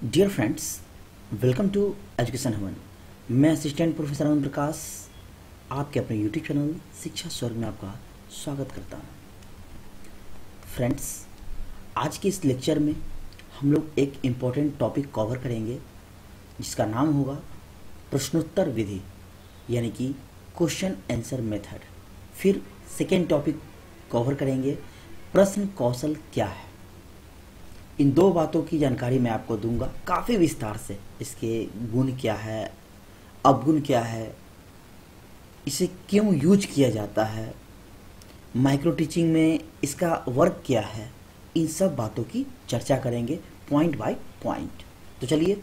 Dear friends, welcome to education haven. मैं assistant professor अमन प्रकाश आपके अपने यूट्यूब चैनल शिक्षा स्वर्ग में आपका स्वागत करता हूँ। फ्रेंड्स, आज के इस लेक्चर में हम लोग एक इम्पोर्टेंट टॉपिक कवर करेंगे जिसका नाम होगा प्रश्नोत्तर विधि, यानी कि क्वेश्चन आंसर मेथड। फिर सेकेंड टॉपिक कवर करेंगे प्रश्न कौशल क्या है। इन दो बातों की जानकारी मैं आपको दूंगा काफ़ी विस्तार से। इसके गुण क्या है, अवगुण क्या है, इसे क्यों यूज किया जाता है, माइक्रो टीचिंग में इसका वर्क क्या है, इन सब बातों की चर्चा करेंगे पॉइंट बाय पॉइंट। तो चलिए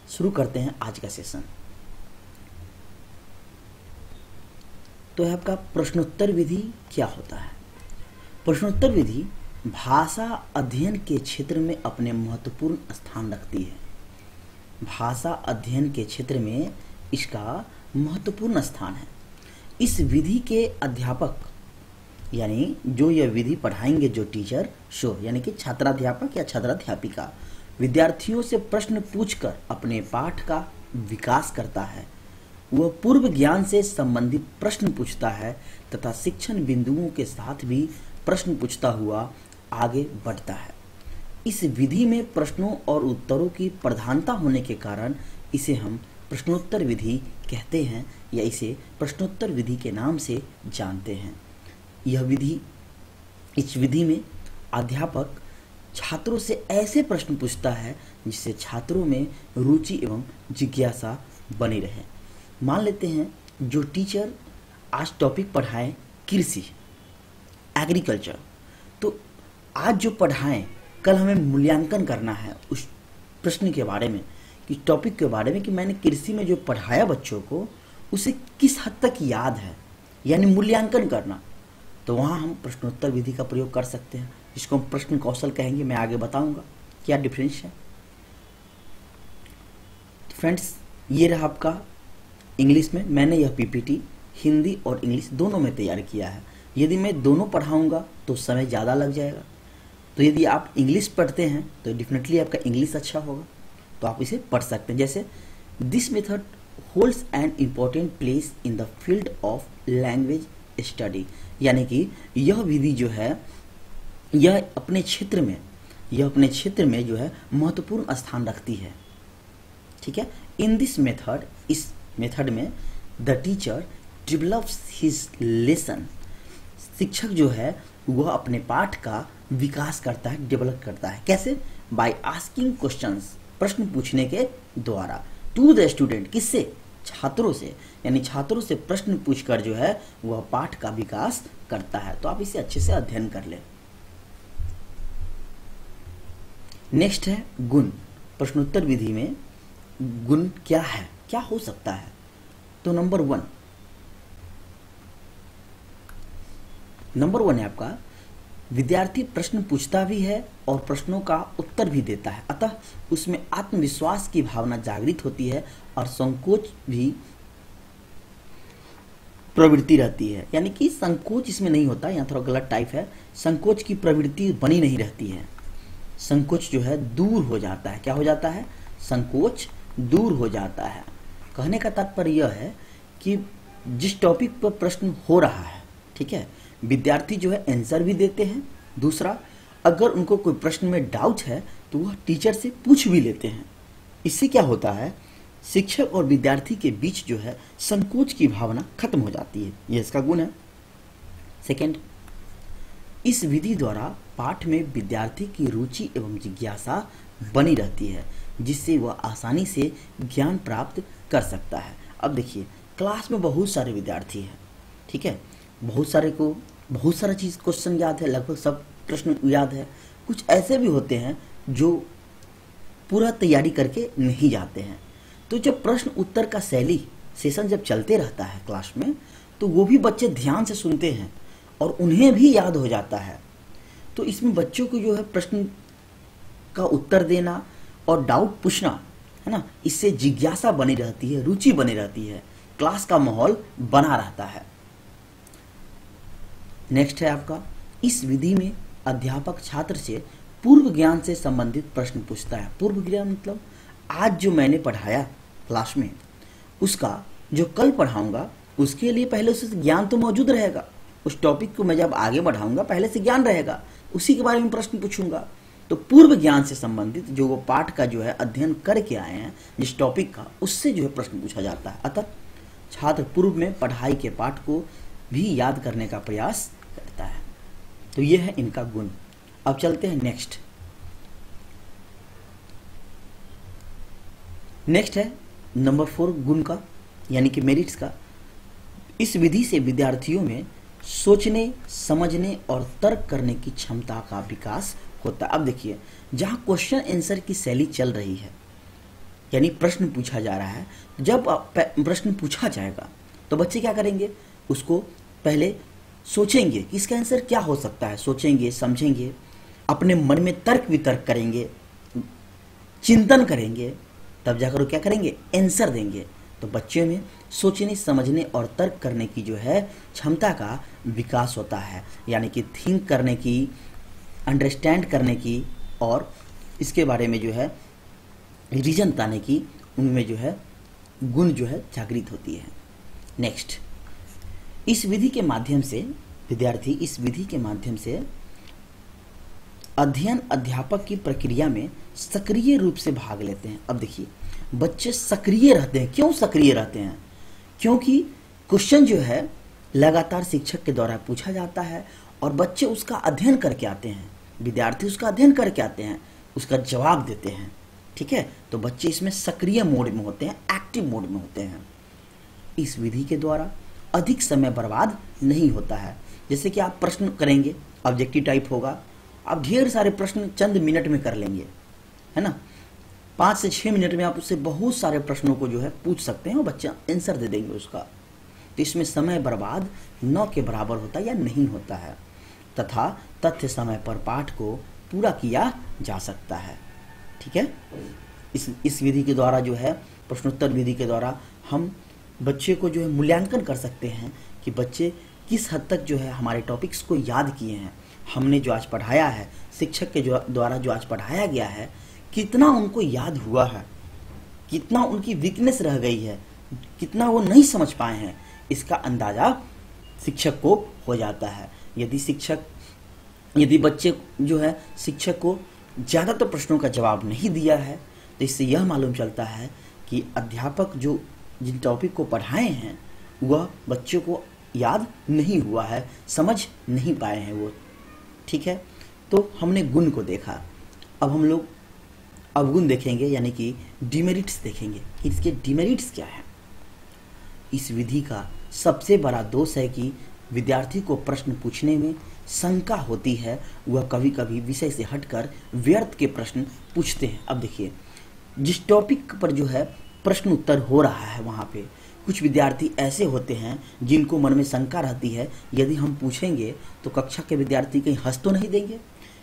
शुरू करते हैं आज का सेशन। तो है आपका प्रश्नोत्तर विधि क्या होता है। प्रश्नोत्तर विधि भाषा अध्ययन के क्षेत्र में अपने महत्वपूर्ण स्थान रखती है। भाषा अध्ययन के क्षेत्र में इसका महत्वपूर्ण स्थान है। इस विधि के अध्यापक यानी जो यह विधि पढ़ाएंगे, जो टीचर यानी कि छात्राध्यापक या छात्राध्यापिका विद्यार्थियों से प्रश्न पूछकर अपने पाठ का विकास करता है। वह पूर्व ज्ञान से संबंधित प्रश्न पूछता है तथा शिक्षण बिंदुओं के साथ भी प्रश्न पूछता हुआ आगे बढ़ता है। इस विधि में प्रश्नों और उत्तरों की प्रधानता होने के कारण इसे हम प्रश्नोत्तर विधि कहते हैं या इसे प्रश्नोत्तर विधि के नाम से जानते हैं। इस विधि में अध्यापक छात्रों से ऐसे प्रश्न पूछता है जिससे छात्रों में रुचि एवं जिज्ञासा बनी रहे। मान लेते हैं जो टीचर आज टॉपिक पढ़ाएं कृषि, एग्रीकल्चर, तो आज जो पढ़ाएं कल हमें मूल्यांकन करना है उस प्रश्न के बारे में, कि टॉपिक के बारे में कि मैंने कृषि में जो पढ़ाया बच्चों को उसे किस हद तक याद है, यानी मूल्यांकन करना। तो वहाँ हम प्रश्नोत्तर विधि का प्रयोग कर सकते हैं, जिसको हम प्रश्न कौशल कहेंगे। मैं आगे बताऊंगा क्या डिफरेंस है। तो फ्रेंड्स, ये रहा आपका इंग्लिश में। मैंने यह पीपीटी हिंदी और इंग्लिश दोनों में तैयार किया है। यदि मैं दोनों पढ़ाऊंगा तो समय ज़्यादा लग जाएगा। तो यदि आप इंग्लिश पढ़ते हैं तो डेफिनेटली आपका इंग्लिश अच्छा होगा, तो आप इसे पढ़ सकते हैं। जैसे this method holds an important place in the field of language study, यानी कि यह विधि जो है यह अपने क्षेत्र में जो है महत्वपूर्ण स्थान रखती है। ठीक है। इन दिस मेथड, इस मेथड में the teacher develops his lesson, शिक्षक जो है वह अपने पाठ का विकास करता है, डेवलप करता है। कैसे? बाय आस्किंग क्वेश्चंस, प्रश्न पूछने के द्वारा, टू द स्टूडेंट, किससे? छात्रों से, यानी छात्रों से प्रश्न पूछकर जो है वह पाठ का विकास करता है। तो आप इसे अच्छे से अध्ययन कर लें। नेक्स्ट है गुण। प्रश्नोत्तर विधि में गुण क्या है, क्या हो सकता है? तो नंबर वन है आपका, विद्यार्थी प्रश्न पूछता भी है और प्रश्नों का उत्तर भी देता है, अतः उसमें आत्मविश्वास की भावना जागृत होती है और संकोच भी प्रवृत्ति रहती है। यानी कि संकोच इसमें नहीं होता, यहाँ थोड़ा गलत टाइप है, संकोच की प्रवृत्ति बनी नहीं रहती है। संकोच जो है दूर हो जाता है। क्या हो जाता है? संकोच दूर हो जाता है। कहने का तात्पर्य यह है कि जिस टॉपिक पर प्रश्न हो रहा है, ठीक है, विद्यार्थी जो है आंसर भी देते हैं। दूसरा, अगर उनको कोई प्रश्न में डाउट है तो वह टीचर से पूछ भी लेते हैं। इससे क्या होता है? शिक्षक और विद्यार्थी के बीच जो है संकोच की भावना खत्म हो जाती है। यह इसका गुण है। सेकंड, इस विधि द्वारा पाठ में विद्यार्थी की रुचि एवं जिज्ञासा बनी रहती है, जिससे वह आसानी से ज्ञान प्राप्त कर सकता है। अब देखिए, क्लास में बहुत सारे विद्यार्थी हैं, ठीक है, बहुत सारा चीज़ क्वेश्चन याद है, लगभग सब प्रश्न याद है। कुछ ऐसे भी होते हैं जो पूरा तैयारी करके नहीं जाते हैं। तो जब प्रश्न उत्तर का शैली सेशन जब चलते रहता है क्लास में, तो वो भी बच्चे ध्यान से सुनते हैं और उन्हें भी याद हो जाता है। तो इसमें बच्चों को जो है प्रश्न का उत्तर देना और डाउट पूछना, है ना, इससे जिज्ञासा बनी रहती है, रुचि बनी रहती है, क्लास का माहौल बना रहता है। नेक्स्ट है आपका, इस विधि में अध्यापक छात्र से पूर्व ज्ञान से संबंधित प्रश्न पूछता है। पूर्व ज्ञान मतलब आज जो मैंने पढ़ाया क्लास में, उसका जो कल पढ़ाऊंगा उसके लिए पहले से ज्ञान तो मौजूद रहेगा। उस टॉपिक को मैं जब आगे बढ़ाऊंगा पहले से ज्ञान रहेगा, उसी के बारे में प्रश्न पूछूंगा। तो पूर्व ज्ञान से संबंधित जो वो पाठ का जो है अध्ययन करके आए हैं जिस टॉपिक का, उससे जो है प्रश्न पूछा जाता है। अतः छात्र पूर्व में पढ़ाई के पाठ को भी याद करने का प्रयास करता है। तो ये है इनका गुण। अब चलते हैं नेक्स्ट। नेक्स्ट है नंबर 4 गुण का, यानी कि मेरिट्स का। इस विधि से विद्यार्थियों में सोचने, समझने और तर्क करने की क्षमता का विकास होता है। अब देखिए, जहां क्वेश्चन आंसर की शैली चल रही है, यानी प्रश्न पूछा जा रहा है, जब प्रश्न पूछा जाएगा तो बच्चे क्या करेंगे, उसको पहले सोचेंगे कि इसका आंसर क्या हो सकता है, सोचेंगे, समझेंगे, अपने मन में तर्क वितर्क करेंगे, चिंतन करेंगे, तब जाकर वो क्या करेंगे, आंसर देंगे। तो बच्चे में सोचने, समझने और तर्क करने की जो है क्षमता का विकास होता है, यानी कि थिंक करने की, अंडरस्टैंड करने की और इसके बारे में जो है रीजन बताने की, उनमें जो है गुण जो है जागृत होती है। नेक्स्ट, इस विधि के माध्यम से विद्यार्थी इस विधि के माध्यम से अध्ययन अध्यापक की प्रक्रिया में सक्रिय रूप से भाग लेते हैं। अब देखिए, बच्चे सक्रिय रहते हैं। क्यों सक्रिय रहते हैं? क्योंकि क्वेश्चन जो है लगातार शिक्षक के द्वारा पूछा जाता है और बच्चे उसका अध्ययन करके आते हैं, विद्यार्थी उसका अध्ययन करके आते हैं, उसका जवाब देते हैं। ठीक है, तो बच्चे इसमें सक्रिय मोड में होते हैं, एक्टिव मोड में होते हैं। इस विधि के द्वारा अधिक समय बर्बाद नहीं होता है। जैसे कि आप प्रश्न करेंगे, ऑब्जेक्टिव टाइप होगा, आप ढेर सारे प्रश्न चंद मिनट में कर लेंगे, है ना। 5 से 6 मिनट में आप उससे बहुत सारे प्रश्नों को जो है पूछ सकते हैं और बच्चा आंसर दे देंगे उसका। तो इसमें समय बर्बाद न के बराबर होता या नहीं होता है, तथा तथ्य समय पर पाठ को पूरा किया जा सकता है। ठीक है, इस विधि के द्वारा जो है, प्रश्नोत्तर विधि के द्वारा हम बच्चे को जो है मूल्यांकन कर सकते हैं कि बच्चे किस हद तक जो है हमारे टॉपिक्स को याद किए हैं। हमने जो आज पढ़ाया है, शिक्षक के द्वारा जो आज पढ़ाया गया है, कितना उनको याद हुआ है, कितना उनकी वीकनेस रह गई है, कितना वो नहीं समझ पाए हैं, इसका अंदाजा शिक्षक को हो जाता है। यदि बच्चे जो है शिक्षक को ज़्यादातर प्रश्नों का जवाब नहीं दिया है, तो इससे यह मालूम चलता है कि अध्यापक जो जिन टॉपिक को पढ़ाए हैं वह बच्चों को याद नहीं हुआ है, समझ नहीं पाए हैं वो। ठीक है, तो हमने गुण को देखा। अब हम लोग अवगुण देखेंगे, यानी कि डिमेरिट्स देखेंगे कि इसके डिमेरिट्स क्या है। इस विधि का सबसे बड़ा दोष है कि विद्यार्थी को प्रश्न पूछने में शंका होती है। वह कभी कभी विषय से हटकर व्यर्थ के प्रश्न पूछते हैं। अब देखिए, जिस टॉपिक पर जो है प्रश्न उत्तर हो रहा है, वहाँ पे कुछ विद्यार्थी ऐसे होते हैं जिनको मन में शंका रहती है, यदि हम पूछेंगे तो कक्षा के विद्यार्थी कहीं हंस तो नहीं देंगे,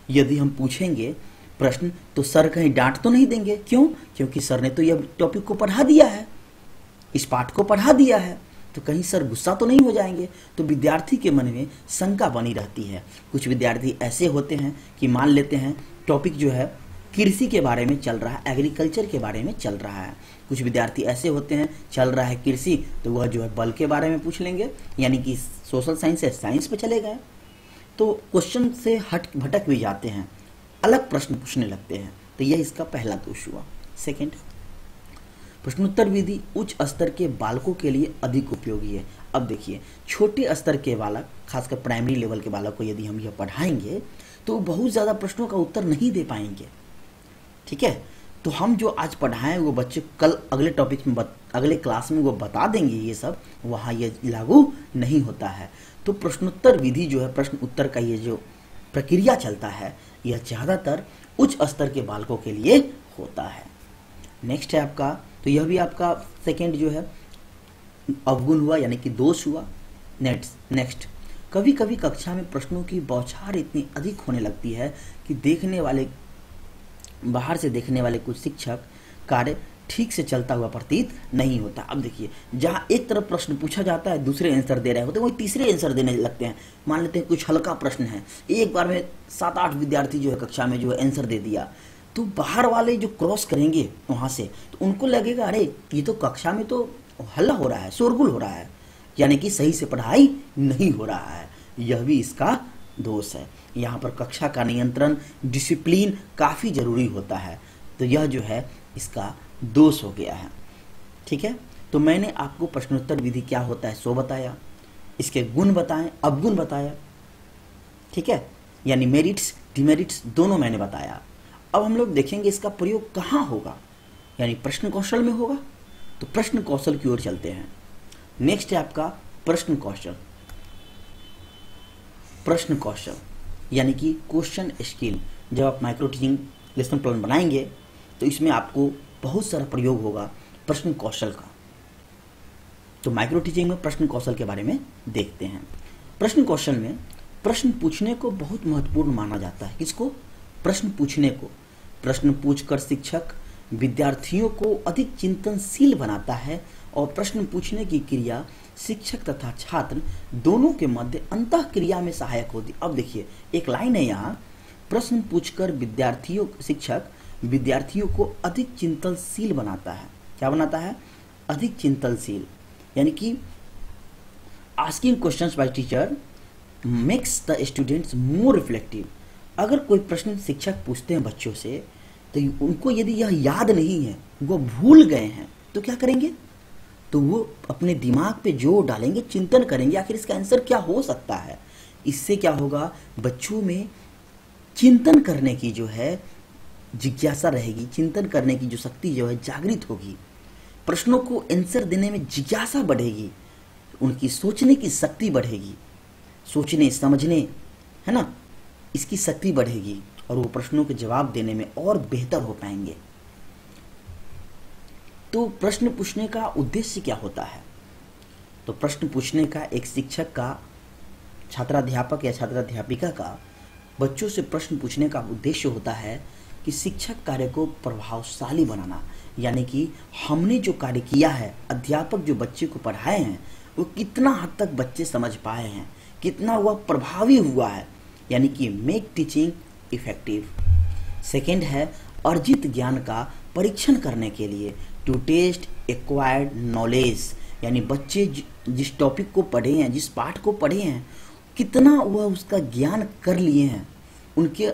यदि हम पूछेंगे प्रश्न तो सर कहीं डांट तो नहीं देंगे। क्यों? क्योंकि सर ने तो यह टॉपिक को पढ़ा दिया है, इस पाठ को पढ़ा दिया है, तो कहीं सर गुस्सा तो नहीं हो जाएंगे। तो विद्यार्थी के मन में शंका बनी रहती है। कुछ विद्यार्थी ऐसे होते हैं कि मान लेते हैं टॉपिक जो है कृषि के बारे में चल रहा है, एग्रीकल्चर के बारे में चल रहा है। कुछ विद्यार्थी ऐसे होते हैं, चल रहा है कृषि, तो वह जो है बल के बारे में पूछ लेंगे, यानी कि सोशल साइंस से साइंस पे चले गए। तो क्वेश्चन से भटक भी जाते हैं, अलग प्रश्न पूछने लगते हैं। तो यह इसका पहला दोष हुआ। सेकंड, प्रश्नोत्तर विधि उच्च स्तर के बालकों के लिए अधिक उपयोगी है। अब देखिए, छोटे स्तर के बालक, खासकर प्राइमरी लेवल के बालक को यदि हम यह पढ़ाएंगे तो बहुत ज़्यादा प्रश्नों का उत्तर नहीं दे पाएंगे। ठीक है, तो हम जो आज पढ़ाएं वो बच्चे कल अगले टॉपिक में अगले क्लास में वो बता देंगे, ये सब वहाँ ये लागू नहीं होता है। तो प्रश्नोत्तर विधि जो है, प्रश्न उत्तर का ये जो प्रक्रिया चलता है, यह ज़्यादातर उच्च स्तर के बालकों के लिए होता है। नेक्स्ट है आपका, तो यह भी आपका सेकंड जो है अवगुण हुआ, यानी कि दोष हुआ। नेक्स्ट, कभी कभी कक्षा में प्रश्नों की बौछार इतनी अधिक होने लगती है कि बाहर से देखने वाले कुछ शिक्षक कार्य ठीक से चलता हुआ प्रतीत नहीं होता। अब देखिए, जहां एक तरफ प्रश्न पूछा जाता है, दूसरे आंसर दे रहे होते हैं, वही तीसरे आंसर देने लगते हैं। मान लेते हैं कुछ हल्का प्रश्न है, एक बार में 7-8 विद्यार्थी जो है कक्षा में जो है आंसर दे दिया, तो बाहर वाले जो क्रॉस करेंगे वहां से, तो उनको लगेगा अरे ये तो कक्षा में तो हल्ला हो रहा है, शोरगुल हो रहा है, यानी कि सही से पढ़ाई नहीं हो रहा है। यह भी इसका दोष है। यहाँ पर कक्षा का नियंत्रण, डिसिप्लिन काफ़ी जरूरी होता है, तो यह जो है इसका दोष हो गया है। ठीक है, तो मैंने आपको प्रश्नोत्तर विधि क्या होता है सो बताया, इसके गुण बताएं, अवगुण बताया। ठीक है, यानी मेरिट्स डिमेरिट्स दोनों मैंने बताया। अब हम लोग देखेंगे इसका प्रयोग कहाँ होगा, यानी प्रश्न कौशल में होगा। तो प्रश्न कौशल की ओर चलते हैं। नेक्स्ट है आपका प्रश्न कौशल। प्रश्न कौशल यानी कि क्वेश्चन स्किल। जब आप माइक्रो टीचिंग लेसन प्लान बनाएंगे तो इसमें आपको बहुत सारा प्रयोग होगा प्रश्न कौशल का। तो माइक्रो टीचिंग में प्रश्न कौशल के बारे में देखते हैं। प्रश्न कौशल में प्रश्न पूछने को बहुत महत्वपूर्ण माना जाता है। किसको? प्रश्न पूछने को। प्रश्न पूछकर शिक्षक विद्यार्थियों को अधिक चिंतनशील बनाता है और प्रश्न पूछने की क्रिया शिक्षक तथा छात्र दोनों के मध्य अंतः क्रिया में सहायक होती। अब देखिए, एक लाइन है यहाँ, प्रश्न पूछकर शिक्षक विद्यार्थियों को अधिक चिंतनशील बनाता है। क्या बनाता है? अधिक चिंतनशील, यानी कि asking questions bye teacher makes the students more reflective. अगर कोई प्रश्न शिक्षक पूछते हैं बच्चों से, तो उनको यदि यह याद नहीं है, वो भूल गए हैं, तो क्या करेंगे? तो वो अपने दिमाग पे जोर डालेंगे, चिंतन करेंगे आखिर इसका आंसर क्या हो सकता है। इससे क्या होगा? बच्चों में चिंतन करने की जो है जिज्ञासा रहेगी, चिंतन करने की जो शक्ति जो है जागृत होगी, प्रश्नों को आंसर देने में जिज्ञासा बढ़ेगी, उनकी सोचने की शक्ति बढ़ेगी, सोचने समझने, है ना, इसकी शक्ति बढ़ेगी और वो प्रश्नों के जवाब देने में और बेहतर हो पाएंगे। तो प्रश्न पूछने का उद्देश्य क्या होता है? तो प्रश्न पूछने का एक शिक्षक का, छात्राध्यापक या छात्राध्यापिका का बच्चों से प्रश्न पूछने का उद्देश्य होता है कि शिक्षक कार्य को प्रभावशाली बनाना, यानी कि हमने जो कार्य किया है, अध्यापक जो बच्चे को पढ़ाए हैं, वो कितना हद तक बच्चे समझ पाए हैं, कितना वह प्रभावी हुआ है, यानी कि मेक टीचिंग इफेक्टिव। सेकेंड है अर्जित ज्ञान का परीक्षण करने के लिए, टू टेस्ट एक्वायर्ड नॉलेज, यानी बच्चे जिस टॉपिक को पढ़े हैं, जिस पाठ को पढ़े हैं, कितना वह उसका ज्ञान कर लिए हैं, उनके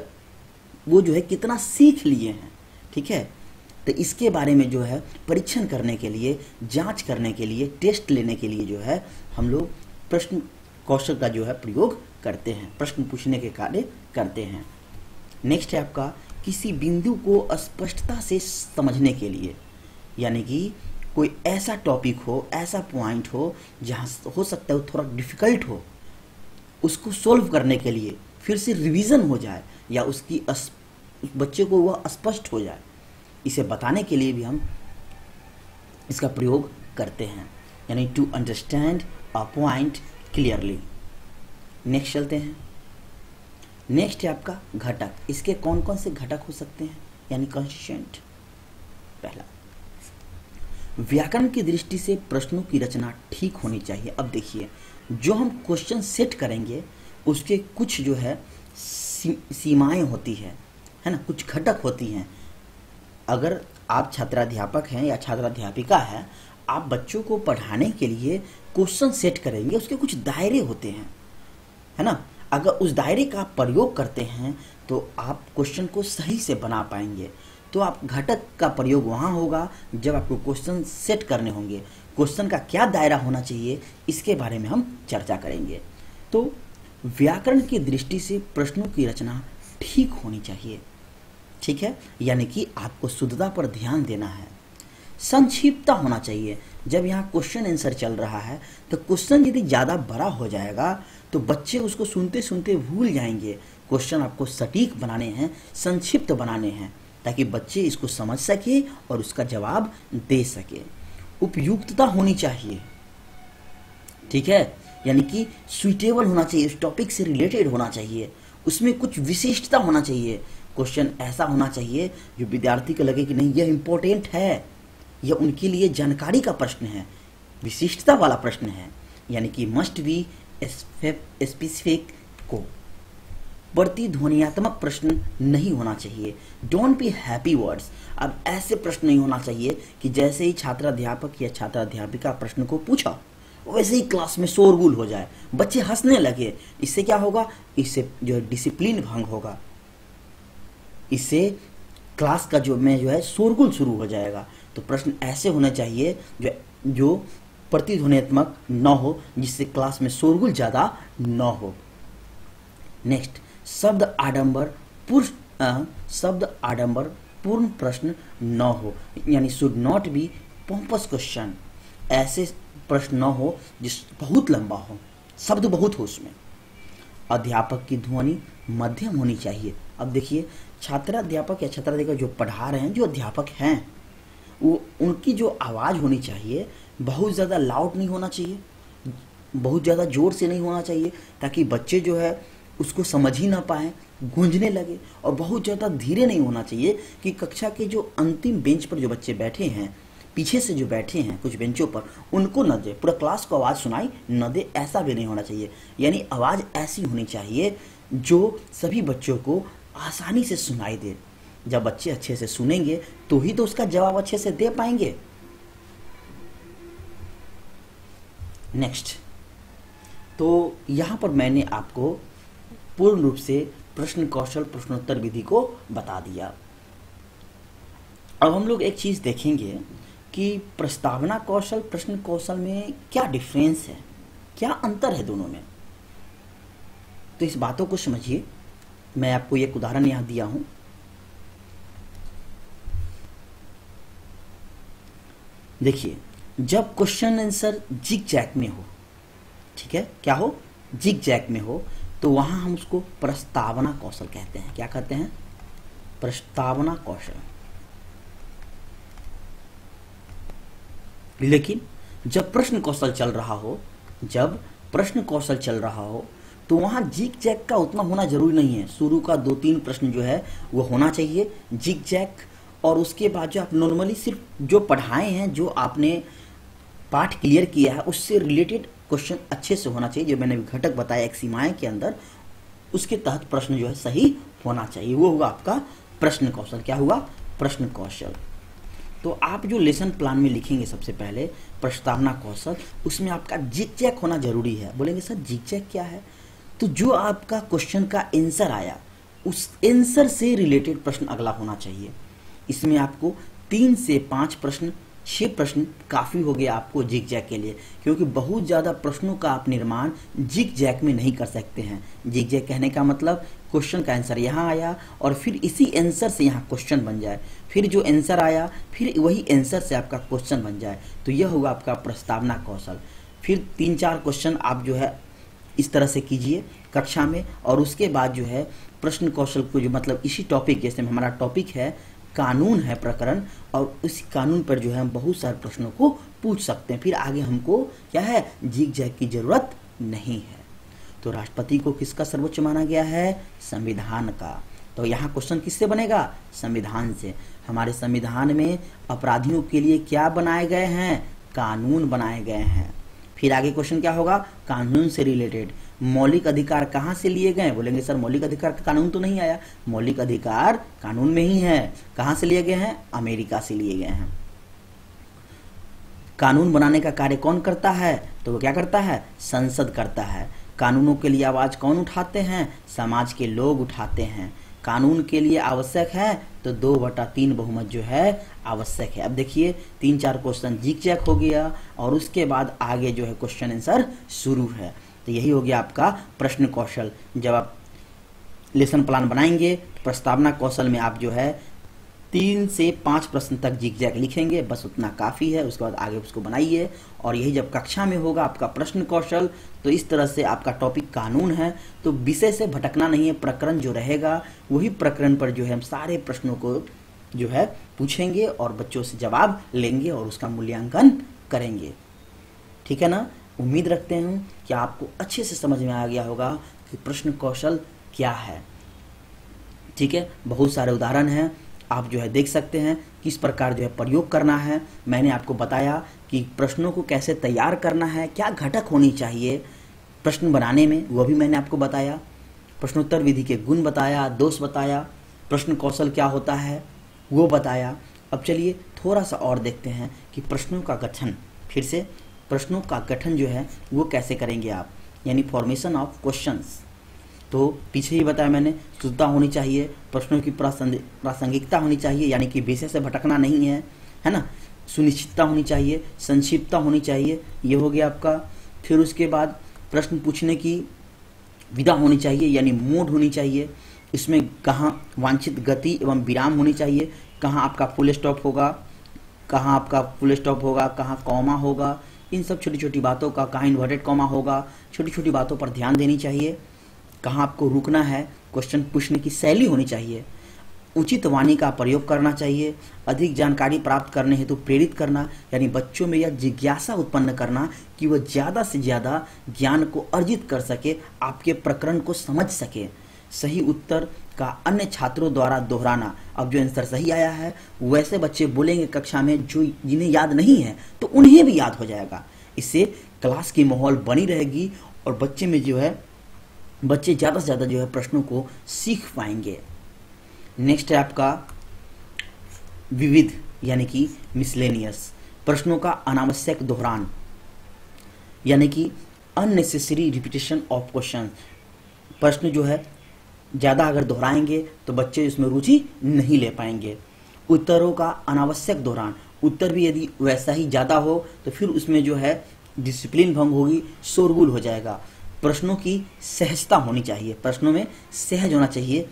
वो जो है कितना सीख लिए हैं। ठीक है, तो इसके बारे में जो है परीक्षण करने के लिए, जांच करने के लिए, टेस्ट लेने के लिए जो है हम लोग प्रश्न कौशल का जो है प्रयोग करते हैं, प्रश्न पूछने के कार्य करते हैं। नेक्स्ट है आपका किसी बिंदु को स्पष्टता से समझने के लिए, यानी कि कोई ऐसा टॉपिक हो, ऐसा पॉइंट हो जहाँ हो सकता है वो थोड़ा डिफिकल्ट हो, उसको सोल्व करने के लिए फिर से रिवीजन हो जाए या उस बच्चे को वह स्पष्ट हो जाए, इसे बताने के लिए भी हम इसका प्रयोग करते हैं, यानी to understand a point clearly. Next चलते हैं। नेक्स्ट है आपका घटक। इसके कौन कौन से घटक हो सकते हैं, यानी कंस्टिट्यूएंट। पहला, व्याकरण की दृष्टि से प्रश्नों की रचना ठीक होनी चाहिए। अब देखिए, जो हम क्वेश्चन सेट करेंगे उसके कुछ जो है सीमाएं होती है ना, कुछ घटक होती हैं। अगर आप छात्राध्यापक हैं या छात्राध्यापिका है, आप बच्चों को पढ़ाने के लिए क्वेश्चन सेट करेंगे, उसके कुछ दायरे होते हैं, है ना। अगर उस दायरे का आप प्रयोग करते हैं तो आप क्वेश्चन को सही से बना पाएंगे। तो आप घटक का प्रयोग वहाँ होगा जब आपको क्वेश्चन सेट करने होंगे। क्वेश्चन का क्या दायरा होना चाहिए, इसके बारे में हम चर्चा करेंगे। तो व्याकरण की दृष्टि से प्रश्नों की रचना ठीक होनी चाहिए। ठीक है, यानी कि आपको शुद्धता पर ध्यान देना है। संक्षिप्तता होना चाहिए। जब यहाँ क्वेश्चन आंसर चल रहा है तो क्वेश्चन यदि ज़्यादा बड़ा हो जाएगा तो बच्चे उसको सुनते सुनते भूल जाएंगे। क्वेश्चन आपको सटीक बनाने हैं, संक्षिप्त बनाने हैं, ताकि बच्चे इसको समझ सके और उसका जवाब दे सके। उपयुक्तता होनी चाहिए। ठीक है, यानी कि सुइटेबल होना चाहिए, उस टॉपिक से रिलेटेड होना चाहिए, उसमें कुछ विशिष्टता होना चाहिए। क्वेश्चन ऐसा होना चाहिए जो विद्यार्थी को लगे कि नहीं यह इम्पोर्टेंट है, यह उनके लिए जानकारी का प्रश्न है, विशिष्टता वाला प्रश्न है, यानी कि मस्ट बी स्पेसिफिक को प्रतिध्वनियात्मक प्रश्न नहीं होना चाहिए। Don't be happy words. अब ऐसे प्रश्न नहीं होना चाहिए कि जैसे ही छात्राध्यापक या छात्राध्यापिका प्रश्न को पूछा वैसे ही क्लास में शोरगुल हो जाए, बच्चे हंसने लगे। इससे क्या होगा? इससे जो है डिसिप्लिन भंग होगा, इससे क्लास का जो है शोरगुल शुरू हो जाएगा। तो प्रश्न ऐसे होने चाहिए जो प्रतिध्वनियात्मक न हो, जिससे क्लास में शोरगुल ज्यादा न हो। नेक्स्ट, शब्द आडंबर पूर्ण प्रश्न न हो, यानी शुड नॉट बी पोम्पस क्वेश्चन। ऐसे प्रश्न न हो जिस बहुत लंबा हो, शब्द बहुत हो उसमें। अध्यापक की ध्वनि मध्यम होनी चाहिए। अब देखिए, छात्राध्यापक या छात्राध्यापिका जो पढ़ा रहे हैं, जो अध्यापक हैं, वो उनकी जो आवाज होनी चाहिए बहुत ज्यादा लाउड नहीं होना चाहिए, बहुत ज्यादा जोर से नहीं होना चाहिए, ताकि बच्चे जो है उसको समझ ही ना पाए, गूंजने लगे। और बहुत ज्यादा धीरे नहीं होना चाहिए कि कक्षा के जो अंतिम बेंच पर जो बच्चे बैठे हैं, पीछे से जो बैठे हैं कुछ बेंचों पर, उनको न दे, पूरा क्लास को आवाज सुनाई न दे, ऐसा भी नहीं होना चाहिए। यानी आवाज ऐसी होनी चाहिए जो सभी बच्चों को आसानी से सुनाई दे। जब बच्चे अच्छे से सुनेंगे तो ही तो उसका जवाब अच्छे से दे पाएंगे। नेक्स्ट, तो यहां पर मैंने आपको पूर्ण रूप से प्रश्न कौशल प्रश्नोत्तर विधि को बता दिया। अब हम लोग एक चीज देखेंगे कि प्रस्तावना कौशल प्रश्न कौशल में क्या डिफरेंस है, क्या अंतर है दोनों में। तो इस बातों को समझिए। मैं आपको एक उदाहरण यहां दिया हूं। देखिए, जब क्वेश्चन आंसर जिग जैग में हो, ठीक है, क्या हो? जिग जैग में हो, तो वहां हम उसको प्रस्तावना कौशल कहते हैं। क्या कहते हैं? प्रस्तावना कौशल। लेकिन जब प्रश्न कौशल चल रहा हो, तो वहां जिग जैग का उतना होना जरूरी नहीं है। शुरू का 2-3 प्रश्न जो है वो होना चाहिए जिग जैग, और उसके बाद जो आप नॉर्मली सिर्फ जो पढ़ाए हैं, जो आपने पाठ क्लियर किया है, उससे रिलेटेड क्वेश्चन अच्छे से होना चाहिए। जो मैंने घटक बताया एक सीमाएं के अंदर, उसके तहत प्रश्न जो है सही होना चाहिए। वो हुआ आपका प्रश्न कौशल। क्या हुआ? प्रश्न कौशल। तो आप जो लेसन प्लान में लिखेंगे सबसे पहले प्रस्तावना कौशल, उसमें आपका जिग जैग होना जरूरी है। बोलेंगे सर जिग जैग क्या है? तो जो आपका क्वेश्चन का आंसर आया, उस आंसर से रिलेटेड प्रश्न अगला होना चाहिए। इसमें आपको 3 से 5 प्रश्न, 6 प्रश्न काफी हो गया आपको जिग जैग के लिए, क्योंकि बहुत ज्यादा प्रश्नों का आप निर्माण जिग जैग में नहीं कर सकते हैं। जिग जैग कहने का मतलब क्वेश्चन का आंसर यहाँ आया और फिर इसी आंसर से यहाँ क्वेश्चन बन जाए, फिर जो आंसर आया फिर वही आंसर से आपका क्वेश्चन बन जाए। तो यह हुआ आपका प्रस्तावना कौशल। फिर 3-4 क्वेश्चन आप जो है इस तरह से कीजिए कक्षा में, और उसके बाद जो है प्रश्न कौशल को जो मतलब इसी टॉपिक, जैसे हमारा टॉपिक है कानून है प्रकरण, और उस कानून पर जो है हम बहुत सारे प्रश्नों को पूछ सकते हैं। फिर आगे हमको क्या है, जिग जैग की जरूरत नहीं है। तो राष्ट्रपति को किसका सर्वोच्च माना गया है? संविधान का। तो यहाँ क्वेश्चन किससे बनेगा? संविधान से। हमारे संविधान में अपराधियों के लिए क्या बनाए गए हैं? कानून बनाए गए हैं। फिर आगे क्वेश्चन क्या होगा? कानून से रिलेटेड मौलिक अधिकार कहाँ से लिए गए? बोलेंगे सर मौलिक अधिकार का कानून तो नहीं आया। मौलिक अधिकार कानून में ही है। कहाँ से लिए गए हैं? अमेरिका से लिए गए हैं। कानून बनाने का कार्य कौन करता है? तो वो क्या करता है? संसद करता है। कानूनों के लिए आवाज कौन उठाते हैं? समाज के लोग उठाते हैं। कानून के लिए आवश्यक है तो 2/3 बहुमत जो है आवश्यक है। अब देखिए 3-4 क्वेश्चन जिग जैग हो गया, और उसके बाद आगे जो है क्वेश्चन आंसर शुरू है। तो यही हो गया आपका प्रश्न कौशल। जब आप लेसन प्लान बनाएंगे तो प्रस्तावना कौशल में आप जो है 3 से 5 प्रश्न तक जिग जैग लिखेंगे, बस उतना काफी है। उसके बाद आगे उसको बनाइए, और यही जब कक्षा में होगा आपका प्रश्न कौशल, तो इस तरह से आपका टॉपिक कानून है, तो विषय से भटकना नहीं है। प्रकरण जो रहेगा वही प्रकरण पर जो है हम सारे प्रश्नों को जो है पूछेंगे और बच्चों से जवाब लेंगे और उसका मूल्यांकन करेंगे। ठीक है ना? उम्मीद रखते हैं कि आपको अच्छे से समझ में आ गया होगा कि प्रश्न कौशल क्या है। ठीक है, बहुत सारे उदाहरण हैं, आप जो है देख सकते हैं किस प्रकार जो है प्रयोग करना है। मैंने आपको बताया कि प्रश्नों को कैसे तैयार करना है, क्या घटक होनी चाहिए प्रश्न बनाने में, वो भी मैंने आपको बताया। प्रश्नोत्तर विधि के गुण बताया, दोष बताया, प्रश्न कौशल क्या होता है वो बताया। अब चलिए थोड़ा सा और देखते हैं कि प्रश्नों का गठन, फिर से प्रश्नों का गठन जो है वो कैसे करेंगे आप, यानी फॉर्मेशन ऑफ क्वेश्चंस। तो पीछे ही बताया मैंने, शुद्धता होनी चाहिए, प्रश्नों की प्रासंगिकता होनी चाहिए, यानी कि विषय से भटकना नहीं है ना, सुनिश्चितता होनी चाहिए, संक्षिप्तता होनी चाहिए, ये हो गया आपका। फिर उसके बाद प्रश्न पूछने की विधा होनी चाहिए, यानी मोड होनी चाहिए, इसमें कहाँ वांछित गति एवं विराम होनी चाहिए, कहाँ आपका फुल स्टॉप होगा, कहाँ कॉमा होगा, इन सब छोटी छोटी बातों का, कहाँ इन्वर्टेड कॉमा होगा, छोटी छोटी बातों पर ध्यान देनी चाहिए, कहाँ आपको रुकना है, क्वेश्चन पूछने की शैली होनी चाहिए, उचित वाणी का प्रयोग करना चाहिए, अधिक जानकारी प्राप्त करने हेतु प्रेरित करना, यानी बच्चों में यह जिज्ञासा उत्पन्न करना कि वह ज़्यादा से ज़्यादा ज्ञान को अर्जित कर सके, आपके प्रकरण को समझ सके। सही उत्तर का अन्य छात्रों द्वारा दोहराना। अब जो आंसर सही आया है वैसे बच्चे बोलेंगे कक्षा में जो जिन्हें याद नहीं है तो उन्हें भी याद हो जाएगा। इससे क्लास की माहौल बनी रहेगी और बच्चे में जो है बच्चे ज़्यादा से ज़्यादा जो है प्रश्नों को सीख पाएंगे। नेक्स्ट है आपका विविध, यानी कि मिसलेनियस, प्रश्नों का अनावश्यक दोहरान, यानी कि अननेसेसरी रिपीटेशन ऑफ क्वेश्चन। प्रश्न जो है ज़्यादा अगर दोहराएंगे तो बच्चे इसमें रुचि नहीं ले पाएंगे। उत्तरों का अनावश्यक दोहरान, उत्तर भी यदि वैसा ही ज़्यादा हो तो फिर उसमें जो है डिसिप्लिन भंग होगी, शोरगुल हो जाएगा। प्रश्नों की सहजता होनी चाहिए, प्रश्नों में सहज होना चाहिए।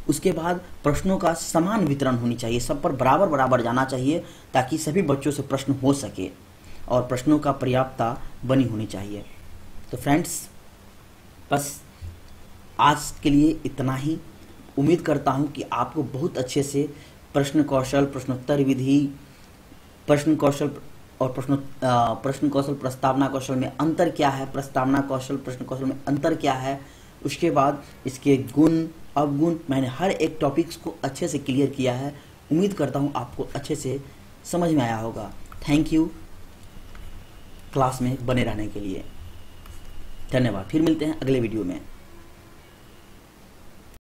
उसके बाद प्रश्नों का समान वितरण होनी चाहिए, सब पर बराबर बराबर जाना चाहिए ताकि सभी बच्चों से प्रश्न हो सके, और प्रश्नों का पर्याप्तता बनी होनी चाहिए। तो फ्रेंड्स बस आज के लिए इतना ही। उम्मीद करता हूँ कि आपको बहुत अच्छे से प्रश्न कौशल, प्रश्नोत्तर विधि, प्रश्न कौशल और प्रश्न कौशल प्रस्तावना कौशल में अंतर क्या है, प्रस्तावना कौशल प्रश्न कौशल में अंतर क्या है, उसके बाद इसके गुण अवगुण, मैंने हर एक टॉपिक्स को अच्छे से क्लियर किया है। उम्मीद करता हूँ आपको अच्छे से समझ में आया होगा। थैंक यू क्लास में बने रहने के लिए, धन्यवाद। फिर मिलते हैं अगले वीडियो में।